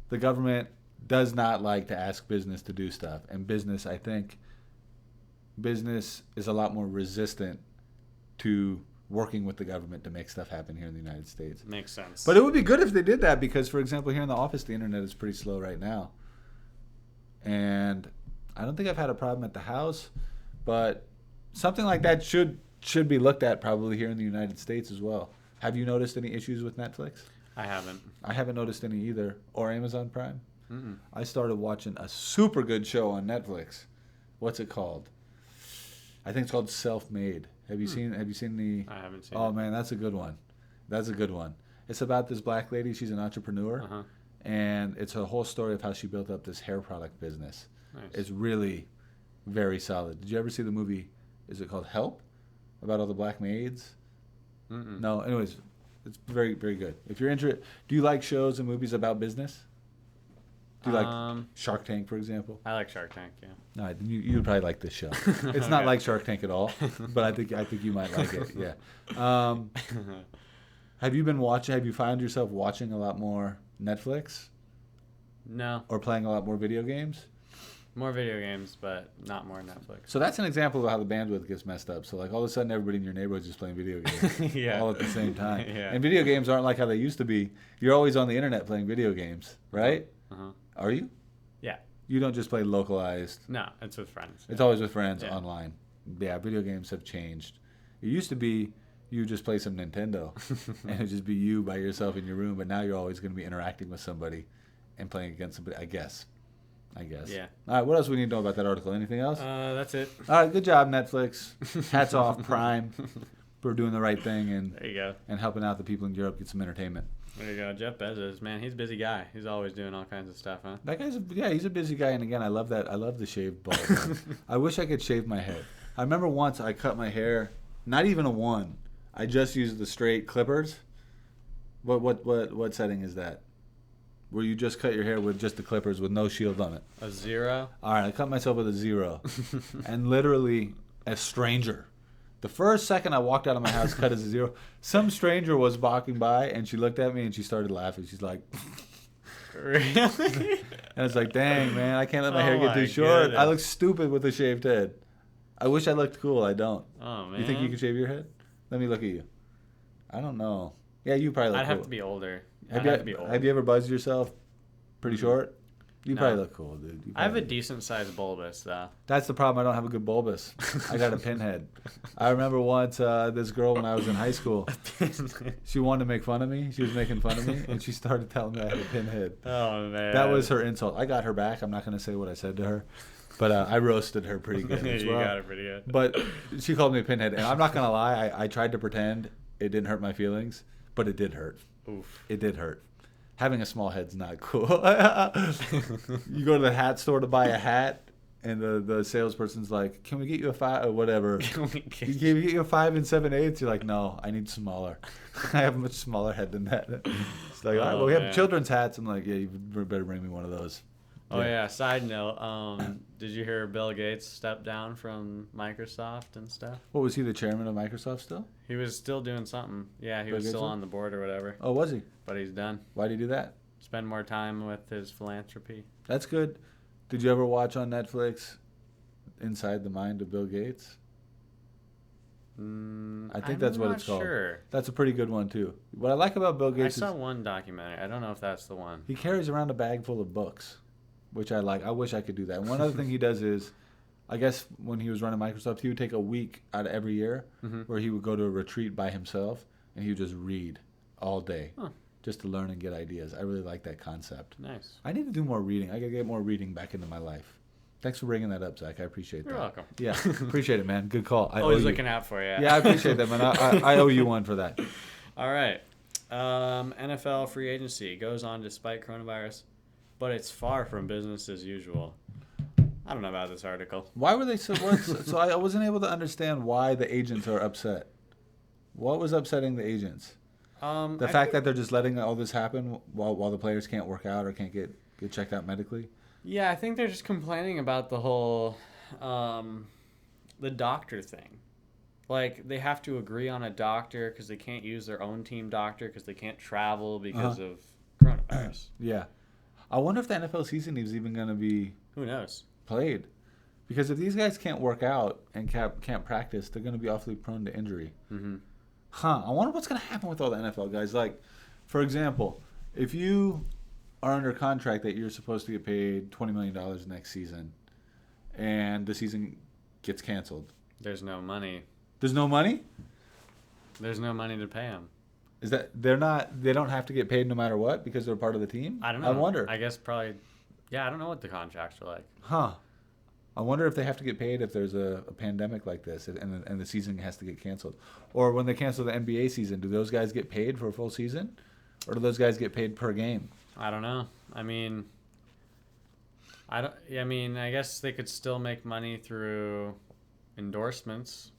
The government does not like to ask business to do stuff. And business is a lot more resistant to working with the government to make stuff happen here in the United States. Makes sense. But it would be good if they did that because, for example, here in the office, the internet is pretty slow right now. And I don't think I've had a problem at the house, but something like that should be looked at probably here in the United States as well. Have you noticed any issues with Netflix? I haven't. I haven't noticed any either. Or Amazon Prime. Mm-mm. I started watching a super good show on Netflix. What's it called? I think it's called Self-Made. Have you seen the I haven't seen Oh it. man, that's a good one. That's a good one. It's about this black lady. She's an entrepreneur, Uh-huh. and it's a whole story of how she built up this hair product business. Nice. It's really very solid. Did you ever see the movie? Is it called Help? About all the black maids? Mm-mm. No. Anyways, it's very, very good. If you're interested, do you like shows and movies about business? Do you like Shark Tank, for example? I like Shark Tank, yeah. No, you would probably like this show. It's not like Shark Tank at all, but I think you might like it. Yeah. Have you found yourself watching a lot more Netflix No. or playing a lot more video games? More video games, but not more Netflix. So that's an example of how the bandwidth gets messed up. So like all of a sudden everybody in your neighborhood's just playing video games Yeah. all at the same time. Yeah. And video games aren't like how they used to be. You're always on the internet playing video games, right? Uh-huh. Are you? Yeah. You don't just play localized. No, it's with friends. It's always with friends Yeah. online. Yeah, video games have changed. It used to be you just play some Nintendo and it'd just be you by yourself in your room, but now you're always going to be interacting with somebody and playing against somebody, I guess. Yeah. All right, what else do we need to know about that article? Anything else? That's it. All right, good job, Netflix. Hats off, Prime, for doing the right thing There you go. and helping out the people in Europe get some entertainment. There you go. Jeff Bezos, man, he's a busy guy. He's always doing all kinds of stuff, huh? That guy's he's a busy guy, and again, I love that. I love the shaved bald. I wish I could shave my head. I remember once I cut my hair, not even a one. I just used the straight clippers. What setting is that? Where you just cut your hair with just the clippers with no shield on it. A 0? All right, I cut myself with a 0, and literally a stranger. The first second I walked out of my house, cut as a 0. Some stranger was walking by, and she looked at me and she started laughing. She's like, Really? and it's like, dang, man, I can't let my hair Oh get too my short. goodness. I look stupid with a shaved head. I wish I looked cool. I don't. Oh, man. You think you could shave your head? Let me look at you. I don't know. Yeah, you probably look I'd cool. have to be older. Have I'd have to be old. you ever buzzed yourself pretty short? You No. probably look cool, dude. You I have a probably- decent sized bulbous, though. That's the problem. I don't have a good bulbous. I got a pinhead. I remember once this girl when I was in high school, she wanted to make fun of me. She was making fun of me, and she started telling me I had a pinhead. Oh, man. That was her insult. I got her back. I'm not going to say what I said to her, but I roasted her pretty good as You well. got it pretty good. But she called me a pinhead, and I'm not going to lie. I tried to pretend it didn't hurt my feelings, but it did hurt. Oof. It did hurt. Having a small head's not cool. You go to the hat store to buy a hat, and the salesperson's like, "Can we get you a 5 or whatever? Can we get you a 5 7/8?" You're like, "No, I need smaller. I have a much smaller head than that." It's like, "All right, well, we have man. children's hats." I'm like, "Yeah, you better bring me one of those." Oh, yeah. Side note, did you hear Bill Gates stepped down from Microsoft and stuff? What, was he the chairman of Microsoft still? He was still doing something. Yeah, he Bill was Gates still was? on the board or whatever. Oh, was he? But he's done. Why'd he do that? Spend more time with his philanthropy. That's good. Did you ever watch on Netflix Inside the Mind of Bill Gates? I think that's what it's called. Sure. That's a pretty good one too. What I like about Bill I Gates saw is one documentary. I don't know if that's the one. he carries around a bag full of books, which I like. I wish I could do that. And one other thing he does is, I guess when he was running Microsoft, he would take a week out of every year where he would go to a retreat by himself and he would just read all day just to learn and get ideas. I really like that concept. Nice. I need to do more reading. I got to get more reading back into my life. Thanks for bringing that up, Zach. I appreciate that. You're welcome. Yeah, appreciate it, man. Good call. I Always owe you. looking out for you. Yeah, I appreciate that, man. I owe you one for that. All right. NFL free agency goes on despite coronavirus, but it's far from business as usual. I don't know about this article. Why were they so? So I wasn't able to understand why the agents are upset. What was upsetting the agents? The fact that they're just letting all this happen while the players can't work out or can't get checked out medically. Yeah, I think they're just complaining about the whole the doctor thing. Like, they have to agree on a doctor because they can't use their own team doctor because they can't travel because of coronavirus. Yeah. I wonder if the NFL season is even going to be Who knows? played. Because if these guys can't work out and can't practice, they're going to be awfully prone to injury. Mm-hmm. I wonder what's going to happen with all the NFL guys. Like, for example, if you are under contract that you're supposed to get paid $20 million next season and the season gets canceled. There's no money. There's no money? There's no money to pay them. Is that they don't have to get paid no matter what because they're part of the team? I don't know. I wonder. I guess probably Yeah, I don't know what the contracts are like. Huh. I wonder if they have to get paid if there's a pandemic like this and the season has to get canceled. Or when they cancel the NBA season, do those guys get paid for a full season? Or do those guys get paid per game? I don't know. I mean, I guess they could still make money through endorsements.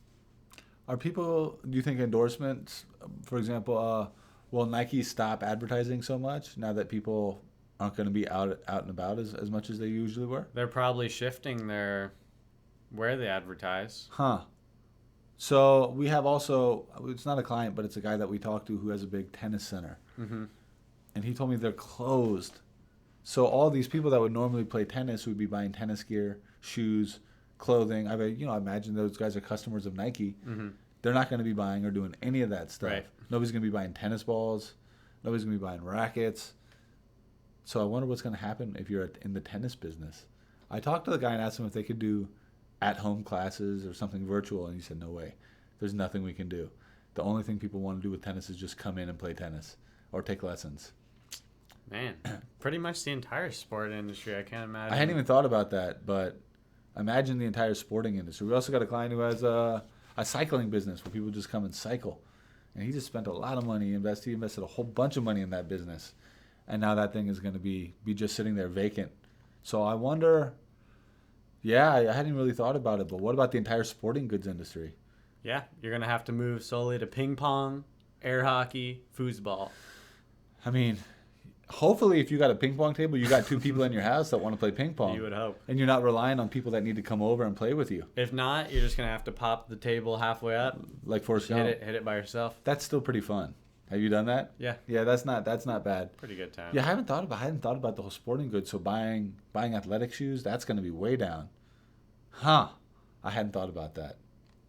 Do you think endorsements, for example, will Nike stop advertising so much now that people aren't going to be out and about as much as they usually were? They're probably shifting where they advertise. Huh. So we have also, it's not a client, but it's a guy that we talked to who has a big tennis center. Mm-hmm. And he told me they're closed. So all these people that would normally play tennis would be buying tennis gear, shoes, clothing. I imagine those guys are customers of Nike. Mm-hmm. They're not going to be buying or doing any of that stuff. Right. Nobody's going to be buying tennis balls. Nobody's going to be buying rackets. So I wonder what's going to happen if you're in the tennis business. I talked to the guy and asked him if they could do at-home classes or something virtual, and he said, no way. There's nothing we can do. The only thing people want to do with tennis is just come in and play tennis or take lessons. Man, pretty much the entire sport industry. I can't imagine. I hadn't even thought about that, but imagine the entire sporting industry. We also got a client who has a cycling business where people just come and cycle. And he just spent a lot of money. He invested a whole bunch of money in that business. And now that thing is going to be just sitting there vacant. So I wonder, I hadn't even really thought about it, but what about the entire sporting goods industry? Yeah, you're going to have to move solely to ping pong, air hockey, foosball. I mean, hopefully if you got a ping pong table, you got two people in your house that want to play ping pong. You would hope. And you're not relying on people that need to come over and play with you. If not, you're just going to have to pop the table halfway up. Like Forrest Gump. Hit it by yourself. That's still pretty fun. Have you done that? Yeah. Yeah, that's not bad. Pretty good time. Yeah, I hadn't thought about the whole sporting goods. So buying athletic shoes, that's going to be way down. Huh. I hadn't thought about that.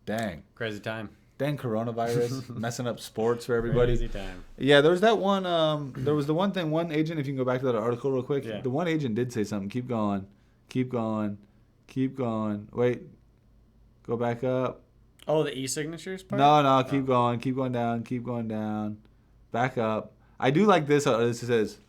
Dang. Crazy time. Dang coronavirus messing up sports for everybody. Crazy time. Yeah, there was that one there was the one thing, one agent, if you can go back to that article real quick. Yeah. The one agent did say something. Keep going. Keep going. Keep going. Wait. Go back up. Oh, the e-signatures part? No, keep going. Keep going down. Keep going down. Back up. I do like this. This says,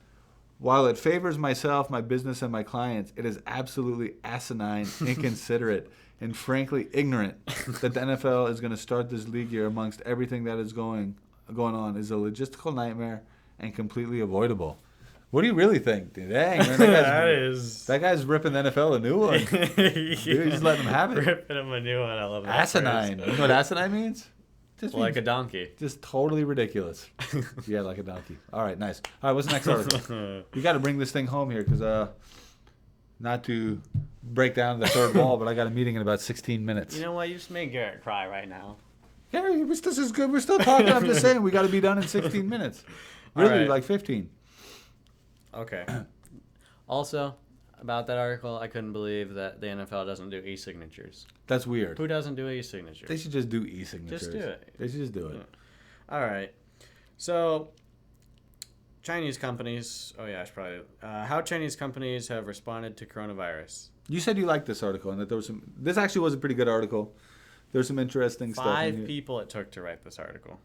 while it favors myself, my business, and my clients, it is absolutely asinine, inconsiderate, and frankly ignorant that the NFL is going to start this league year amongst everything that is going on is a logistical nightmare and completely avoidable. What do you really think? Dang, man, that guy's ripping the NFL a new one. Dude, just letting him have it. Ripping him a new one. I love that. Asinine. You know what asinine means? Just like a donkey. Just totally ridiculous. Yeah, like a donkey. All right, nice. All right, what's the next article? You got to bring this thing home here because not to break down the third wall, but I got a meeting in about 16 minutes. You know what? You just made Garrett cry right now. Yeah, this is good. We're still talking. I'm just saying we got to be done in 16 minutes. Really, right. like 15. Okay. Also, about that article, I couldn't believe that the NFL doesn't do e-signatures. That's weird. Who doesn't do e-signatures? They should just do e-signatures. Just do it. They should just do it. Yeah. All right. So, Chinese companies. Oh yeah, I should probably. How Chinese companies have responded to coronavirus. You said you liked this article and that there was some. This actually was a pretty good article. There's some interesting stuff. 5 people it took to write this article.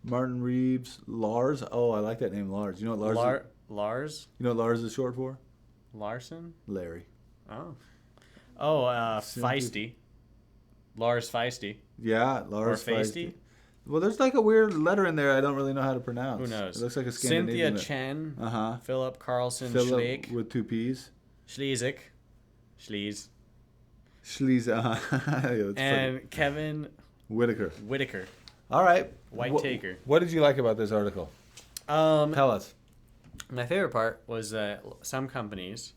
Martin Reeves, Lars. Oh, I like that name, Lars. You know what Lars? Lars? You know what Lars is short for? Larson? Larry. Oh. Oh, Feisty. Lars Feisty. Yeah, Lars or Feisty. Well, there's like a weird letter in there I don't really know how to pronounce. Who knows? It looks like a Cynthia Scandinavian. Chen. Uh-huh. Philip Carlson Philip Schleek. with 2 P's. Schleesick. Schlees. Schlees. Yeah, and funny. Kevin Whitaker. All right. Whitaker. What did you like about this article? Tell us. My favorite part was that some companies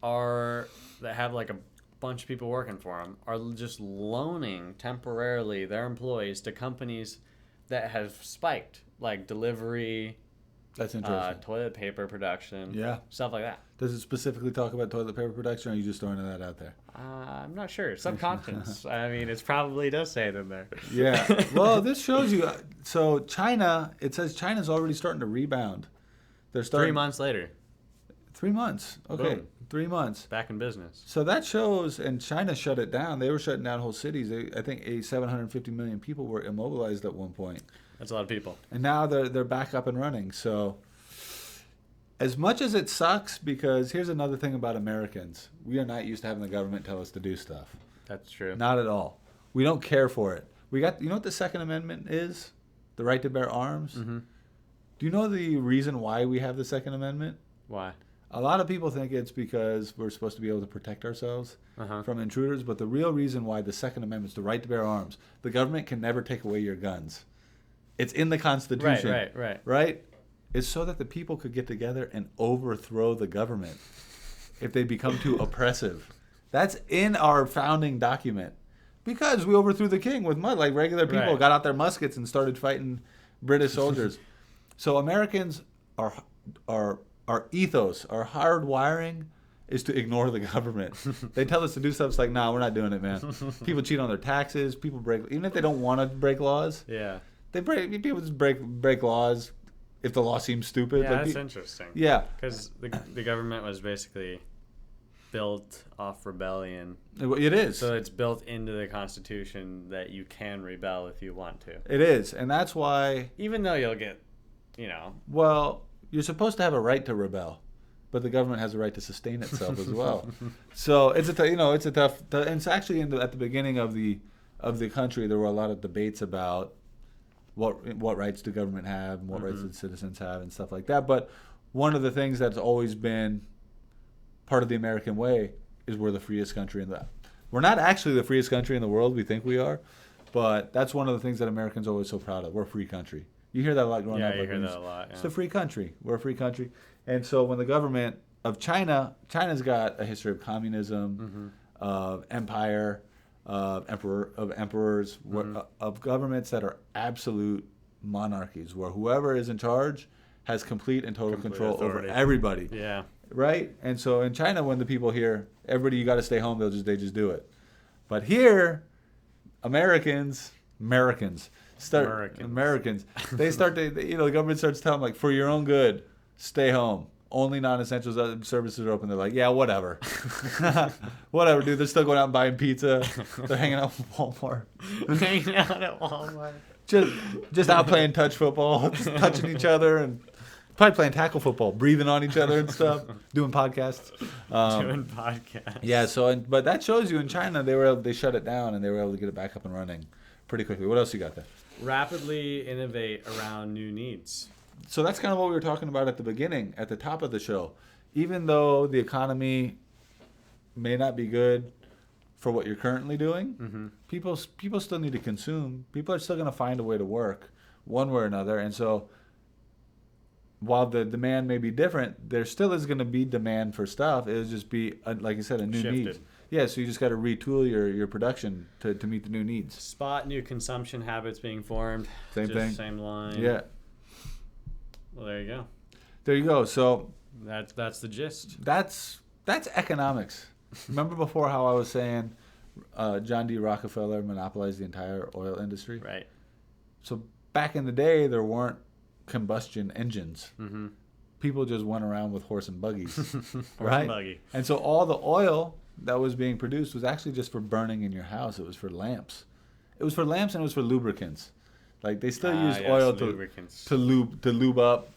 that have like a bunch of people working for them are just loaning temporarily their employees to companies that have spiked, like delivery. That's interesting. Toilet paper production. Yeah. Stuff like that. Does it specifically talk about toilet paper production, or are you just throwing that out there? I'm not sure. Subconscious. I mean, it probably does say it in there. Yeah. Well, this shows you. So China, it says China's already starting to rebound. They're starting 3 months later. 3 months. Okay. Boom. 3 months. Back in business. So that shows, and China shut it down. They were shutting down whole cities. I think 750 million people were immobilized at one point. That's a lot of people. And now they're back up and running. So as much as it sucks, because here's another thing about Americans. We are not used to having the government tell us to do stuff. That's true. Not at all. We don't care for it. You know what the Second Amendment is? The right to bear arms? Mm-hmm. Do you know the reason why we have the Second Amendment? Why? A lot of people think it's because we're supposed to be able to protect ourselves from intruders, but the real reason why the Second Amendment is the right to bear arms, the government can never take away your guns. It's in the Constitution. Right? It's so that the people could get together and overthrow the government if they become too oppressive. That's in our founding document. Because we overthrew the king with mud, like regular people got out their muskets and started fighting British soldiers. So Americans, our ethos, our hard wiring is to ignore the government. They tell us to do stuff. It's like, nah, we're not doing it, man. People cheat on their taxes. People break, even if they don't want to break laws. Yeah. People just break laws if the law seems stupid. Yeah, that's interesting. Yeah. Because the government was basically built off rebellion. It is. So it's built into the Constitution that you can rebel if you want to. It is. And that's why... Even though you'll get, Well, you're supposed to have a right to rebel, but the government has a right to sustain itself as well. So it's a tough... And it's actually at the beginning of the country, there were a lot of debates about what rights do government have and what rights do citizens have and stuff like that. But one of the things that's always been part of the American way is we're the freest country in the... We're not actually the freest country in the world. We think we are. But that's one of the things that Americans are always so proud of. We're a free country. You hear that a lot growing up. Yeah, you hear that a lot. Yeah. It's a free country. We're a free country. And so when the government of China's got a history of communism, of empire, of emperors, of governments that are absolute monarchies, where whoever is in charge has complete and total control authority over everybody. Yeah. Right? And so in China, when the people hear, everybody, you got to stay home, they just do it. But here, Americans, they start to, the government starts telling them, like, for your own good, stay home. Only non-essential services are open. They're like, yeah, whatever. Whatever, dude. They're still going out and buying pizza. They're hanging out at Walmart. Just out playing touch football, just touching each other, and probably playing tackle football, breathing on each other and stuff, doing podcasts. Yeah, but that shows you in China, they shut it down, and they were able to get it back up and running pretty quickly. What else you got there? Rapidly innovate around new needs. So that's kind of what we were talking about at the beginning, at the top of the show. Even though the economy may not be good for what you're currently doing, people still need to consume. People are still going to find a way to work one way or another. And so while the demand may be different, there still is going to be demand for stuff. It'll just be, like you said, a new need. Yeah, so you just got to retool your production to meet the new needs. Spot new consumption habits being formed. Same thing. Same line. Yeah. Well, there you go. There you go. So that's the gist. That's economics. Remember before how I was saying John D. Rockefeller monopolized the entire oil industry? Right. So back in the day, there weren't combustion engines. People just went around with horse and buggies. Right? Buggy. And so all the oil that was being produced was actually just for burning in your house. It was for lamps. It was for lamps and it was for lubricants. Like they still use oil to lube up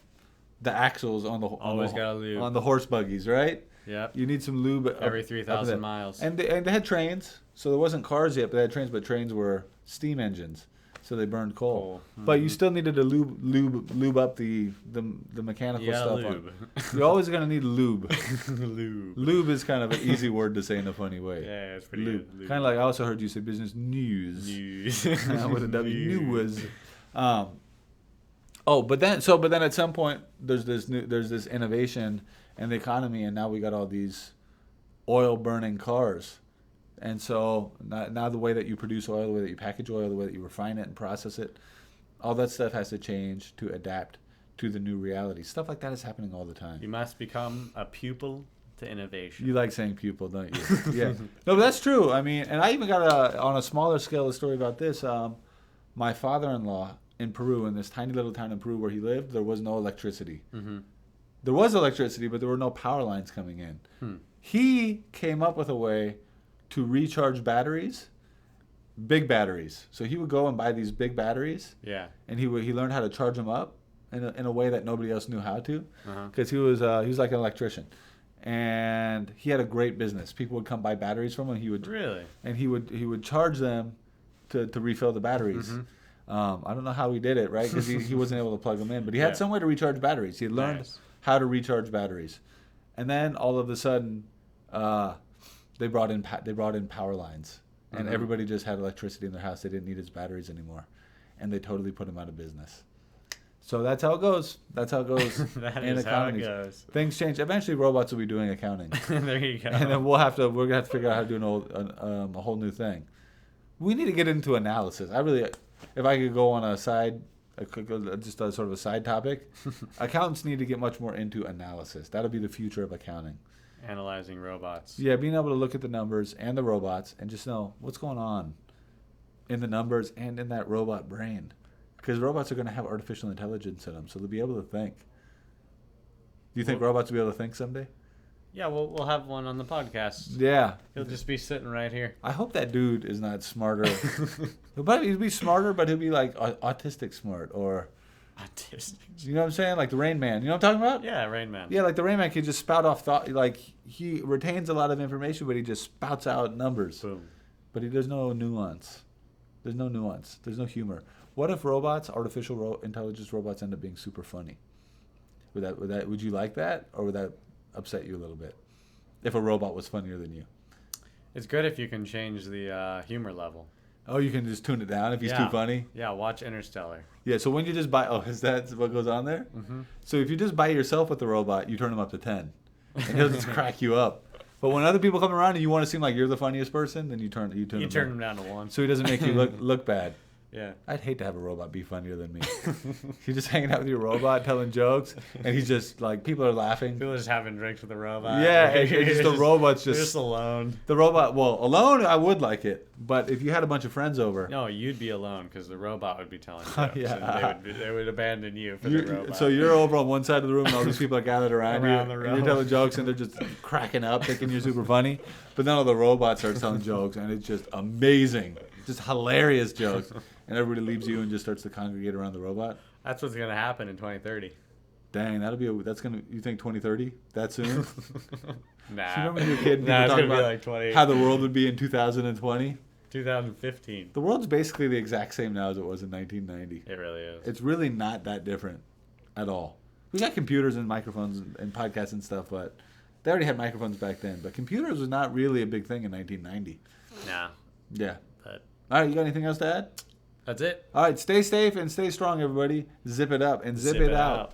the axles on the horse buggies, right? Yeah. You need some lube every 3,000 miles. And they had trains, so there wasn't cars yet, but they had trains. But trains were steam engines, so they burned coal. But you still needed to lube up the mechanical stuff. Lube. You're always gonna need lube. Lube. Lube is kind of an easy word to say in a funny way. Yeah, it's pretty good. Kind of like I also heard you say business news. With a W. News. But then at some point there's this innovation in the economy, and now we got all these oil burning cars, and so now the way that you produce oil, the way that you package oil, the way that you refine it and process it, all that stuff has to change to adapt to the new reality. Stuff like that is happening all the time. You must become a pupil to innovation. You like saying pupil, don't you? Yeah. No, but that's true. I mean, and I even got on a smaller scale a story about this. My father-in-law in Peru, in this tiny little town in Peru where he lived, there was no electricity. There was electricity, but there were no power lines coming in. He came up with a way to recharge batteries, big batteries. So he would go and buy these big batteries. Yeah. And he learned how to charge them up in a way that nobody else knew how to, because he was like an electrician, and he had a great business. People would come buy batteries from him. He would charge them to refill the batteries. I don't know how he did it, right? Because he wasn't able to plug them in, but he had some way to recharge batteries. He had learned how to recharge batteries, and then all of a sudden, they brought in power lines, and everybody just had electricity in their house. They didn't need his batteries anymore, and they totally put him out of business. So that's how it goes. That's how it goes. That in is how it goes. Things change. Eventually, robots will be doing accounting. There you go. And then we're gonna have to figure out how to do a whole new thing. We need to get into analysis. If I could go on a side, just a sort of a side topic, accountants need to get much more into analysis. That'll be the future of accounting. Analyzing robots. Yeah, being able to look at the numbers and the robots and just know what's going on in the numbers and in that robot brain. Because robots are going to have artificial intelligence in them, so they'll be able to think. Do you think robots will be able to think someday? Yeah, we'll have one on the podcast. Yeah. He'll just be sitting right here. I hope that dude is not smarter. He'll be smarter, but he'll be like autistic smart or... Autistic. You know what I'm saying? Like the Rain Man. You know what I'm talking about? Yeah, Rain Man. Yeah, like the Rain Man can just spout off thought. Like he retains a lot of information, but he just spouts out numbers. Boom. But there's no nuance. There's no nuance. There's no humor. What if artificial intelligence robots, end up being super funny? Would you like that, or would that upset you a little bit? If a robot was funnier than you, it's good if you can change the humor level. Oh, you can just tune it down if he's too funny. Yeah, watch Interstellar. Yeah, so when you just buy, is that what goes on there? Mm-hmm. So if you just buy yourself with the robot, you turn him up to 10, and he'll just crack you up. But when other people come around and you want to seem like you're the funniest person, then you turn him down to 1. So he doesn't make you look bad. Yeah. I'd hate to have a robot be funnier than me. You're just hanging out with your robot, telling jokes, and he's just like, people are laughing. People are just having drinks with the robot. Yeah, and just the robot's just alone. The robot, alone I would like it, but if you had a bunch of friends over. No, you'd be alone because the robot would be telling jokes. Yeah. And they would abandon you for the robot. So you're over on one side of the room and all these people are gathered around you. The and you're telling jokes and they're just cracking up, thinking you're super funny. But then all the robots start telling jokes and it's just amazing. Just hilarious jokes. And everybody leaves you and just starts to congregate around the robot. That's what's gonna happen in 2030. Dang, you think 2030? That soon? Nah. You remember when you were a kid and people talking about like 20... how the world would be in 2020? 2015. The world's basically the exact same now as it was in 1990. It really is. It's really not that different at all. We got computers and microphones and podcasts and stuff, but they already had microphones back then. But computers was not really a big thing in 1990. Nah. Yeah. But all right, you got anything else to add? That's it. All right, stay safe and stay strong, everybody. Zip it up and zip it out.